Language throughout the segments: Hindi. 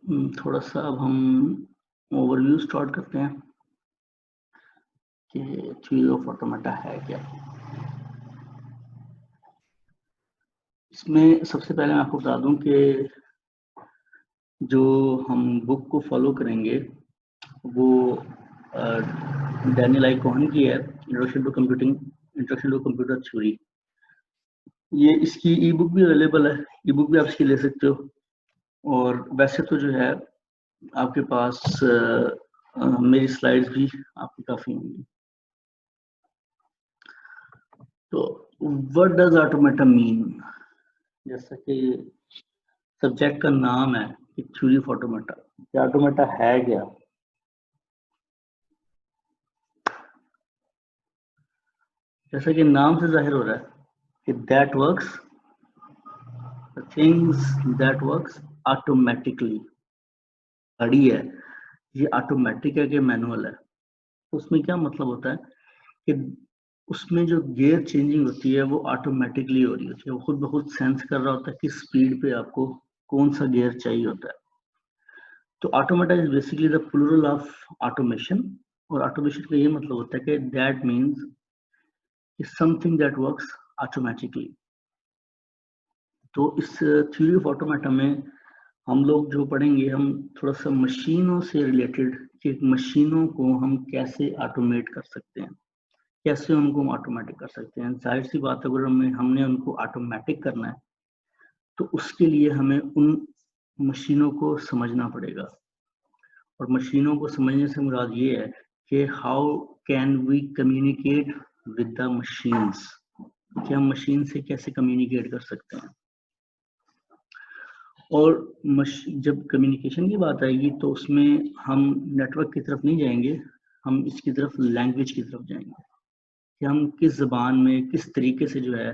थोड़ा सा अब हम ओवरव्यू स्टार्ट करते हैं कि थ्योरी ऑफ ऑटोमेटा है क्या। इसमें सबसे पहले मैं आपको बता दूं कि जो हम बुक को फॉलो करेंगे वो डैनियल आई कोहन की है, इंट्रोडक्शन टू कंप्यूटर थ्योरी। ये इसकी ई बुक भी अवेलेबल है, ई बुक भी आप इसकी ले सकते हो। और वैसे तो जो है आपके पास मेरी स्लाइड्स भी आपकी काफ़ी होंगी। तो व्हाट डज ऑटोमेटा मीन, जैसा कि सब्जेक्ट का नाम है कि थ्योरी ऑफ ऑटोमेटा, ऑटोमेटा है क्या। जैसा कि नाम से जाहिर हो रहा है कि that works, things that works automatically. घड़ी है, ये ऑटोमेटिक है कि मैनुअल है। उसमें क्या मतलब होता है कि उसमें जो गियर चेंजिंग होती है वो ऑटोमेटिकली हो रही होती है, वो खुद ब खुद सेंस कर रहा होता है कि स्पीड पे आपको कौन सा गियर चाहिए होता है। तो automata is basically the plural of automation. और ऑटोमेशन का ये मतलब होता है कि that means something that works automatically. तो इस थ्योरी ऑफ ऑटोमेटा में हम लोग जो पढ़ेंगे, हम थोड़ा सा मशीनों से रिलेटेड कि मशीनों को हम कैसे ऑटोमेट कर सकते हैं, कैसे उनको हम ऑटोमेटिक कर सकते हैं। जाहिर सी बात है, अगर हमने उनको ऑटोमेटिक करना है तो उसके लिए हमें उन मशीनों को समझना पड़ेगा। और मशीनों को समझने से मुराद ये है कि how can we communicate with the machines, कि हम मशीन से कैसे कम्युनिकेट कर सकते हैं। और जब कम्युनिकेशन की बात आएगी तो उसमें हम नेटवर्क की तरफ नहीं जाएंगे, हम इसकी तरफ लैंग्वेज की तरफ जाएंगे कि हम किस ज़बान में किस तरीके से जो है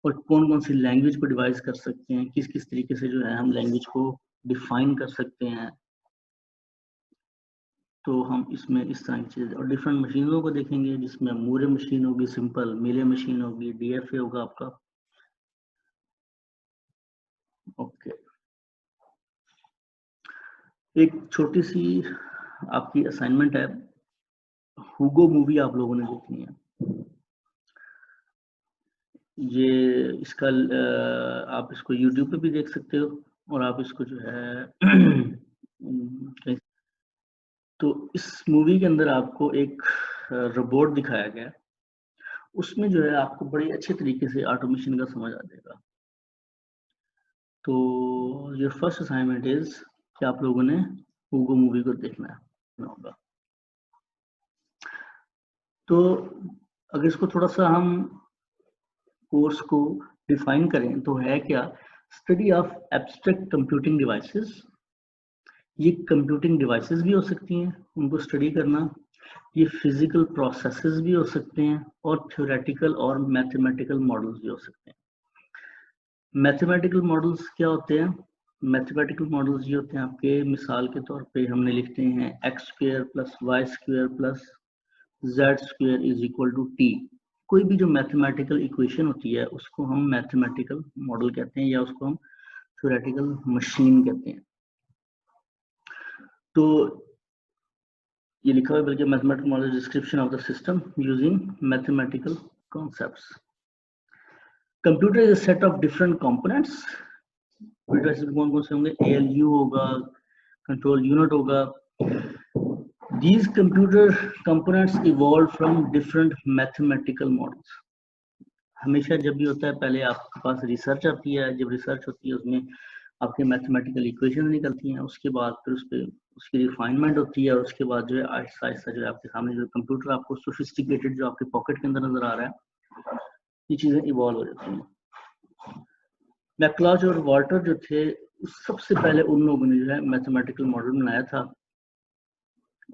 और कौन कौन सी लैंग्वेज को डिवाइस कर सकते हैं, किस किस तरीके से जो है हम लैंग्वेज को डिफाइन कर सकते हैं। तो हम इसमें इस तरह की चीज़ और डिफरेंट मशीनों को देखेंगे, जिसमें मूरे मशीन होगी, सिंपल मिले मशीन होगी, डीएफए होगा आपका। ओके, एक छोटी सी आपकी असाइनमेंट है, हुगो मूवी आप लोगों ने देखनी है। ये इसका आप इसको यूट्यूब पे भी देख सकते हो और आप इसको जो है तो इस मूवी के अंदर आपको एक रोबोट दिखाया गया, उसमें जो है आपको बड़े अच्छे तरीके से ऑटोमेशन का समझ आ जाएगा। तो योर फर्स्ट असाइनमेंट इज कि आप लोगों ने हुगो मूवी को देखना होगा। तो अगर इसको थोड़ा सा हम कोर्स को डिफाइन करें तो है क्या, study of abstract computing devices. ये कंप्यूटिंग डिवाइसेस भी हो सकती हैं, उनको स्टडी करना। ये फिजिकल प्रोसेसेस भी हो सकते हैं और थ्योरेटिकल और मैथमेटिकल मॉडल्स भी हो सकते हैं। मैथमेटिकल मॉडल्स क्या होते हैं? मैथमेटिकल मॉडल्स ये होते हैं आपके, मिसाल के तौर पे हमने लिखते हैं x square plus y square plus z square is equal to t. कोई भी जो मैथमेटिकल इक्वेशन होती है उसको हम मैथमेटिकल मॉडल कहते हैं या उसको हम थ्योरेटिकल मशीन कहते हैं। तो ये लिखा हुआ है बल्कि mathematical model description of the system using mathematical concepts. Computer is a set of different components. कौन कौन से होंगे? ALU होगा, कंट्रोल यूनिट होगा। These computer components evolved from different mathematical models. हमेशा जब भी होता है पहले आपके पास रिसर्च आती है, जब रिसर्च होती है उसमें आपके मैथमेटिकल इक्वेशन निकलती हैं, उसके बाद फिर उस पर उसकी रिफाइनमेंट होती है और उसके बाद जो है आहिस्ता आहिस्ता जो है आपके सामने जो कंप्यूटर आपको सोफिस्टिकेटेड जो आपके पॉकेट के अंदर नजर आ रहा है, ये चीजें इवॉल्व हो जाती हैं। मैकलॉज और वॉल्टर जो थे, सबसे पहले उन लोगों ने जो है मैथमेटिकल मॉडल बनाया था।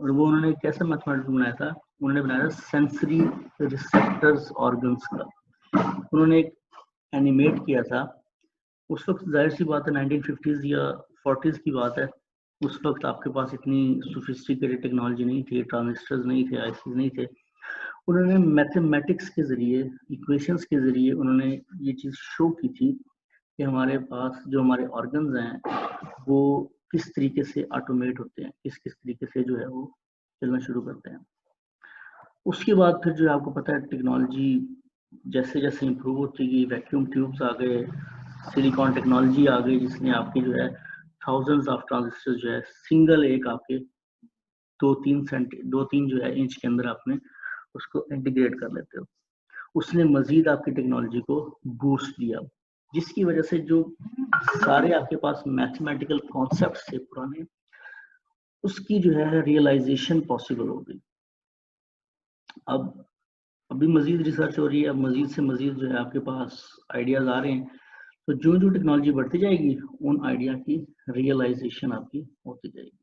और वो उन्होंने कैसा मैथमेटिकल बनाया था? उन्होंने बनाया था सेंसरी रिसेप्टर्स ऑर्गन्स का। उन्होंने एक एनिमेट किया था। उस वक्त जाहिर सी बात है 1950s या 40s की बात है, उस वक्त आपके पास इतनी सोफिस्टिकेटेड टेक्नोलॉजी नहीं थी, ट्रांजिस्टर्स नहीं थे, आईसीज नहीं थे। उन्होंने मैथमेटिक्स के जरिए, इक्वेशंस के जरिए उन्होंने ये चीज़ शो की थी कि हमारे पास जो हमारे ऑर्गन्स हैं वो किस तरीके से ऑटोमेट होते हैं, किस किस तरीके से जो है वो चलना शुरू करते हैं। उसके बाद फिर जो है आपको पता है टेक्नोलॉजी जैसे जैसे इम्प्रूव होती गई, वैक्यूम ट्यूब्स आ गए, सिलिकॉन टेक्नोलॉजी आ गई, जिसने आपकी जो है थाउजेंड्स ऑफ ट्रांजिस्टर जो है सिंगल एक आपके 2-3 जो है इंच के अंदर आपने उसको इंटीग्रेट कर लेते हो। उसने मजीद आपकी टेक्नोलॉजी को बूस्ट दिया, जिसकी वजह से जो सारे आपके पास मैथमेटिकल कॉन्सेप्ट थे पुराने, उसकी जो है रियलाइजेशन पॉसिबल हो गई। अब अभी मजीद रिसर्च हो रही है, अब मजीद से मजीद जो है आपके पास आइडियाज आ रहे हैं, तो जो जो टेक्नोलॉजी बढ़ती जाएगी उन आइडिया की रियलाइजेशन आपकी होती जाएगी।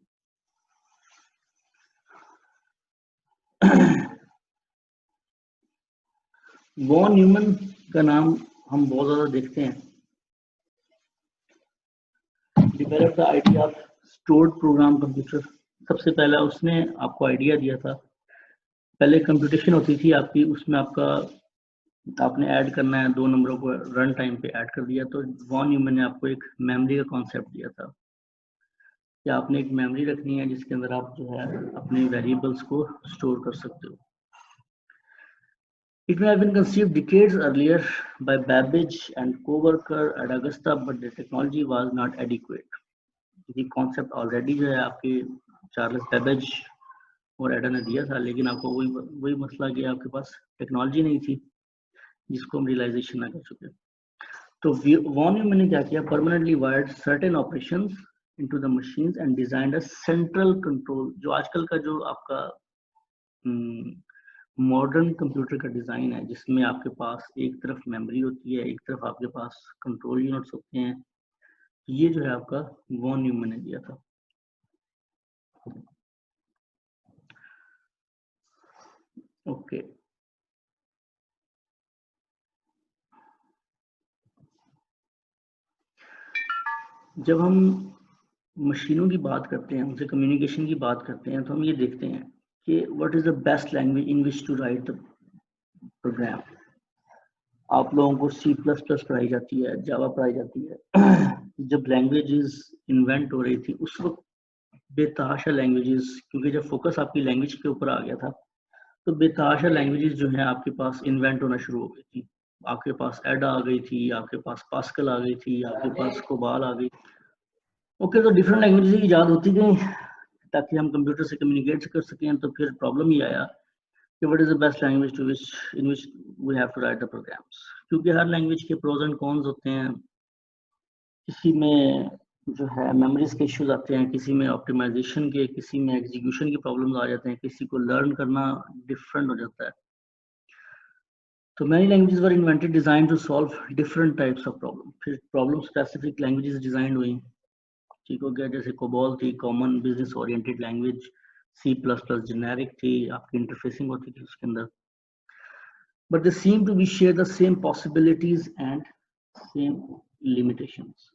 वॉन न्यूमन का नाम हम बहुत ज्यादा देखते हैं। Develop the idea of stored program computer, सबसे पहला उसने आपको आइडिया दिया था। पहले कंप्यूटेशन होती थी आपकी, उसमें आपने ऐड करना है 2 नंबरों को, रन टाइम पे ऐड कर दिया। तो वॉन न्यूमन ने आपको एक मेमोरी का कॉन्सेप्ट दिया था कि आपने एक मेमोरी रखनी है जिसके अंदर आप जो है अपने वेरिएबल्स को स्टोर कर सकते हो। It may have been conceived decades earlier by Babbage and co-worker at Augusta, but the technology was not adequate. ये कॉन्सेप्ट ऑलरेडी जो है आपके चार्ल्स बेबेज और एडा ने दिया था, लेकिन आपको वही मसला कि आपके पास टेक्नोलॉजी नहीं थी जिसको हम रियलाइजेशन ना कर चुके। तो वॉन न्यूमन ने क्या किया, permanently wired certain operations into the machines and designed a central control. जो आजकल का जो आपका मॉडर्न कंप्यूटर का डिजाइन है, जिसमें आपके पास एक तरफ मेमोरी होती है, एक तरफ आपके पास कंट्रोल यूनिट्स होते हैं, ये जो है आपका वॉन न्यूमन ने दिया था। ओके, जब हम मशीनों की बात करते हैं, उनसे कम्युनिकेशन की बात करते हैं, तो हम ये देखते हैं कि what is the best language in which to write the program. आप लोगों को C++ पढ़ाई जाती है, जावा पढ़ाई जाती है। जब लैंग्वेजेस इन्वेंट हो रही थी उस वक्त बेतहाशा लैंग्वेजेस, क्योंकि जब फोकस आपकी लैंग्वेज के ऊपर आ गया था, तो बेतहाशा लैंग्वेजेस जो है आपके पास इन्वेंट होना शुरू हो गई थी। आपके पास एडा आ गई थी, आपके पास पास्कल आ गई थी, आपके पास कोबाल आ गई। ओके, तो डिफरेंट लैंग्वेजेस ईजाद होती गई ताकि हम कंप्यूटर से कम्युनिकेट कर सकें। तो फिर प्रॉब्लम ही आया कि what is the best language to which in which we have to write the programs, क्योंकि हर लैंग्वेज के प्रोज एंड कॉन्स होते हैं। किसी में जो है मेमोरीज के इश्यूज आते हैं, किसी में ऑप्टिमाइजेशन के, किसी में एग्जीक्यूशन की प्रॉब्लम्स आ जाते हैं, किसी को लर्न करना डिफरेंट हो जाता है। तो many languages were invented designed to solve different types of problem। फिर प्रॉब्लम स्पेसिफिक लैंग्वेजेस डिजाइन हुई, ठीक हो गया। जैसे कोबॉल थी, common business oriented language. C++ generic थी, आपकी इंटरफेसिंग होती थी उसके अंदर। But they seem to be share the same possibilities and same limitations.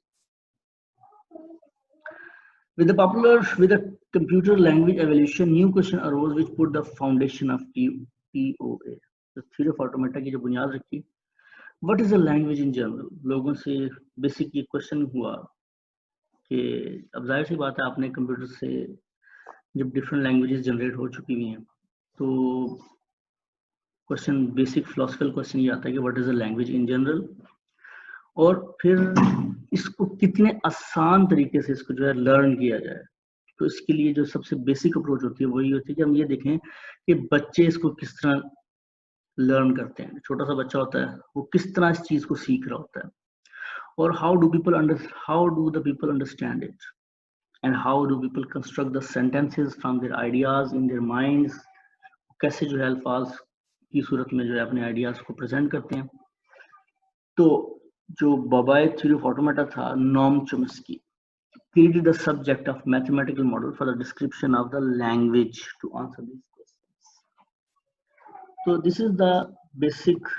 With the computer language evolution, new question arose which put the foundation of POA, the theory of automata की जो बुनियाद रखी। What is a language in general? लोगों से बेसिक ये क्वेश्चन हुआ कि अब जाहिर सी बात है, आपने कंप्यूटर से जब डिफरेंट लैंग्वेजेस जनरेट हो चुकी हुई हैं, तो क्वेश्चन बेसिक फिलोसफिकल क्वेश्चन ये आता है कि what is a language in general, और फिर इसको कितने आसान तरीके से इसको जो है लर्न किया जाए। तो इसके लिए जो सबसे बेसिक अप्रोच होती है वही होती है कि हम ये देखें कि बच्चे इसको किस तरह लर्न करते हैं। छोटा सा बच्चा होता है, वो किस तरह इस चीज को सीख रहा होता है, और how do the people understand it, and how do people construct the sentences from their ideas in their minds. कैसे जो है अल्फाज की सूरत में जो है अपने आइडियाज को प्रेजेंट करते हैं। तो जो बाबाई थ्योरी ऑफ ऑटोमेटा था, norm Chomsky created the subject of mathematical model for the description of the language to answer these questions. So this is the basic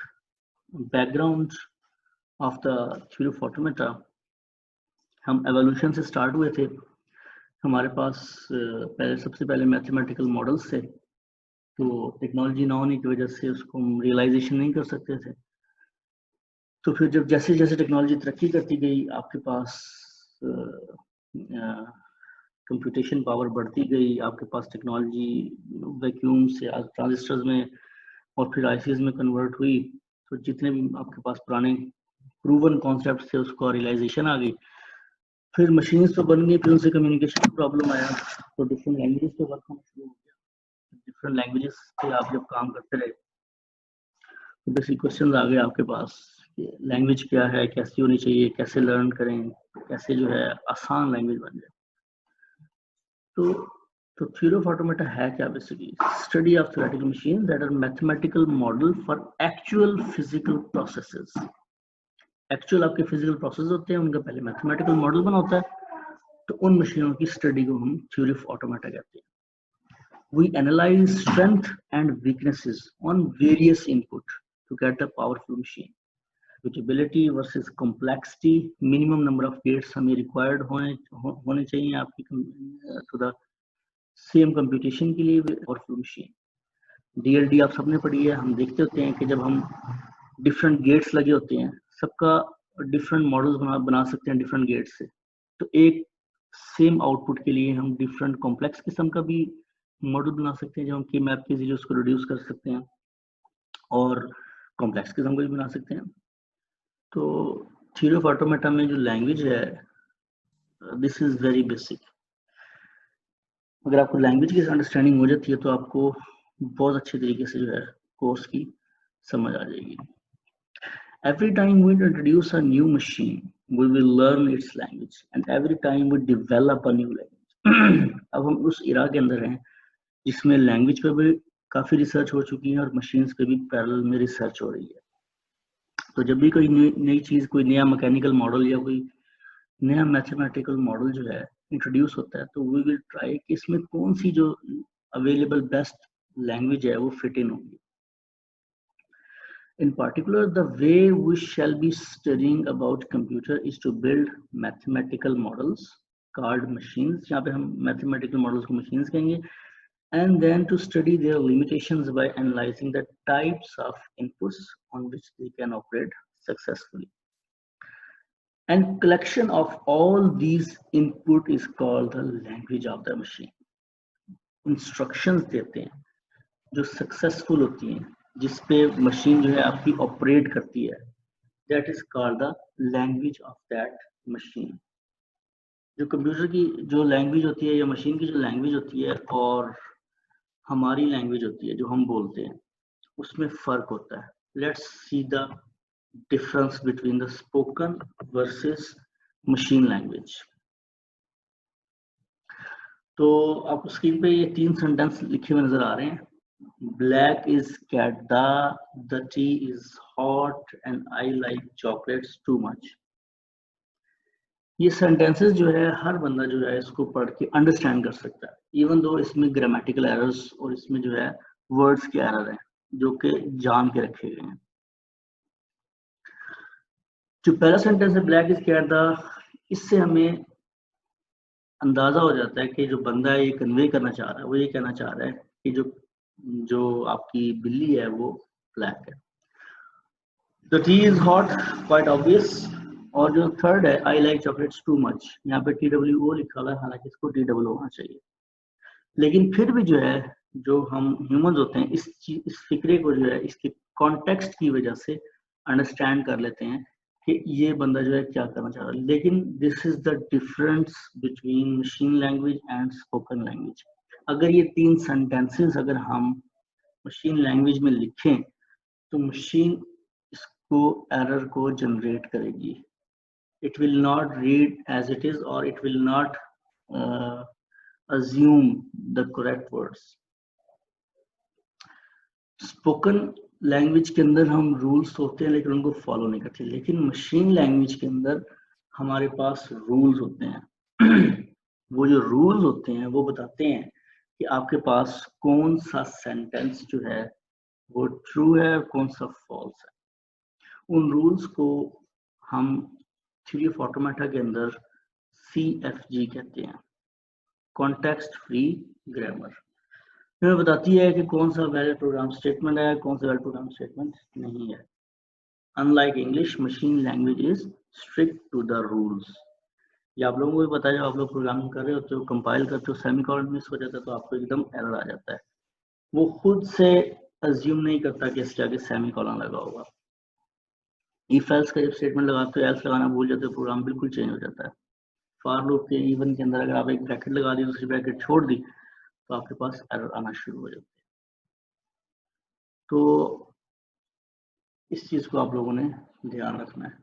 background of the theory of automata। हम एवोल्यूशन से स्टार्ट हुए थे, हमारे पास सबसे पहले मैथमेटिकल मॉडल्स थे, तो टेक्नोलॉजी ना होने की वजह से उसको हम रियलाइजेशन नहीं कर सकते थे। तो फिर जब जैसे जैसे टेक्नोलॉजी तरक्की करती गई, आपके पास कंप्यूटेशन पावर बढ़ती गई, आपके पास टेक्नोलॉजी वैक्यूम से आज ट्रांजिस्टर्स में और फिर आईसीएस में कन्वर्ट हुई, तो जितने भी आपके पास पुराने प्रूवन कॉन्सेप्ट थे उसको रियलाइजेशन आ गई। फिर मशीन्स तो बन गई, फिर उनसे कम्युनिकेशन प्रॉब्लम आया, तो डिफरेंट लैंग्वेजेस पे वर्क होना शुरू हो गया। डिफरेंट लैंग्वेजेस पे आप जब काम करते रहे तो बेसिक क्वेश्चन आ गए आपके पास, लैंग्वेज क्या है, कैसी होनी चाहिए, कैसे लर्न करें, कैसे जो है आसान लैंग्वेज बन जाए। तो थ्योरी ऑफ ऑटोमेटा है क्या? Basically study of theoretical machine that are mathematical model for actual physical processes. Actual आपके फिजिकल प्रोसेस होते हैं, उनका पहले मैथमेटिकल मॉडल बना होता है, तो उन मशीनों की स्टडी को हम थ्योरी ऑफ ऑटोमेटा कहते हैं। We analyze strength and weaknesses on various input to get a powerful machine. Repeatability versus complexity, minimum number of gates हमें required होने चाहिए आपकी to the same computation के लिए powerful machine. DLD आप सबने पढ़ी है, हम देखते होते हैं कि जब हम different gates लगे होते हैं, सबका different models बना सकते हैं different gates से, तो एक same output के लिए हम different complex किस्म का भी मॉडल बना सकते हैं, जो हम की मैप के जरिए उसको रिड्यूस कर सकते हैं, और कॉम्प्लेक्स किस्म को भी बना सकते हैं। तो थ्योरी ऑफ ऑटोमेटा में जो लैंग्वेज है, दिस इज वेरी बेसिक। अगर आपको लैंग्वेज की अंडरस्टैंडिंग हो जाती है तो आपको बहुत अच्छे तरीके से जो है कोर्स की समझ आ जाएगी। Every time we introduce a new machine, we will learn its language, and every time we develop a new language. अब हम उस इरा के अंदर हैं जिसमें लैंग्वेज पे भी काफी रिसर्च हो चुकी है और मशीन्स पे भी पैरेलल में रिसर्च हो रही है। तो जब भी कोई नई चीज, कोई नया मैकेनिकल मॉडल या कोई नया मैथमेटिकल मॉडल जो है इंट्रोड्यूस होता है, तो वी विल ट्राई कि इसमें कौन सी जो अवेलेबल बेस्ट लैंग्वेज है वो फिट इन होगी। In particular, the way we shall be studying about computer is to build mathematical models called machines. यहाँ पे हम mathematical models को machines कहेंगे, and then to study their limitations by analyzing the types of inputs on which they can operate successfully. And collection of all these input is called the language of the machine. Instructions देते हैं जो successful होती हैं, जिस पे मशीन जो है आपकी ऑपरेट करती है, that is called the language of that machine. जो कंप्यूटर की जो लैंग्वेज होती है या मशीन की जो लैंग्वेज होती है और हमारी लैंग्वेज होती है जो हम बोलते हैं, उसमें फर्क होता है। Let's see the difference between the spoken versus machine language. तो आपको स्क्रीन पे ये 3 सेंटेंस लिखे हुए नजर आ रहे हैं। Black is cadda, the tea is hot, and I like chocolates too much. ये सेंटेंसेस जो है हर बंदा जो है इसको पढ़ के अंडरस्टैंड कर सकता है, इवन दो इसमें ग्रामेटिकल एरर्स और इसमें जो है वर्ड्स के एरर हैं जो कि जान के रखे गए हैं। जो पहला सेंटेंस है ब्लैक इज कैडा, इससे हमें अंदाजा हो जाता है कि जो बंदा ये कन्वे करना चाह रहा है वो ये कहना चाह रहा है कि जो आपकी बिल्ली है वो ब्लैक है। The tea is hot, quite obvious। और जो थर्ड है I like chocolates too much, यहाँ पे TWO लिखा हुआ है, हालांकि इसको TWO होना चाहिए, लेकिन फिर भी जो है जो हम ह्यूमंस होते हैं इस फिक्रे को जो है इसके कॉन्टेक्स्ट की वजह से अंडरस्टैंड कर लेते हैं कि ये बंदा जो है क्या करना चाह रहा है। लेकिन this is the difference between machine language and spoken language. अगर ये 3 सेंटेंसेस अगर हम मशीन लैंग्वेज में लिखें तो मशीन इसको एरर को जनरेट करेगी। It will not read as it is or it will not assume the correct words. Spoken language के अंदर हम रूल्स होते हैं लेकिन उनको फॉलो नहीं करते, लेकिन मशीन लैंग्वेज के अंदर हमारे पास रूल्स होते हैं। वो जो रूल्स होते हैं वो बताते हैं कि आपके पास कौन सा सेंटेंस जो है वो ट्रू है और कौन सा फॉल्स है। उन रूल्स को हम थ्योरी ऑफ ऑटोमेटा के अंदर CFG कहते हैं, कॉन्टेक्स्ट फ्री ग्रामर। हमें बताती है कि कौन सा वैलिड प्रोग्राम स्टेटमेंट है, कौन सा वैलिड प्रोग्राम स्टेटमेंट नहीं है। Unlike English, machine language is strict to the rules. ये आप लोगों को भी पता है, जब आप लोग प्रोग्रामिंग कर रहे होते हो, कंपाइल करते हो, सेमीकोलन मिस हो जाता है तो आपको एकदम एरर आ जाता है। वो खुद से अज्यूम नहीं करता कि इसके आगे सेमीकोलन लगा होगा। इफ एल्स का जब स्टेटमेंट लगाते हो, एल्स लगाना भूल जाते हो, प्रोग्राम बिल्कुल चेंज हो जाता है। फॉर लूप के इवन के अंदर अगर आप एक ब्रैकेट लगा दी, दूसरी ब्रैकेट छोड़ दी, तो आपके पास एरर आना शुरू हो जाती है। तो इस चीज को आप लोगों ने ध्यान रखना है।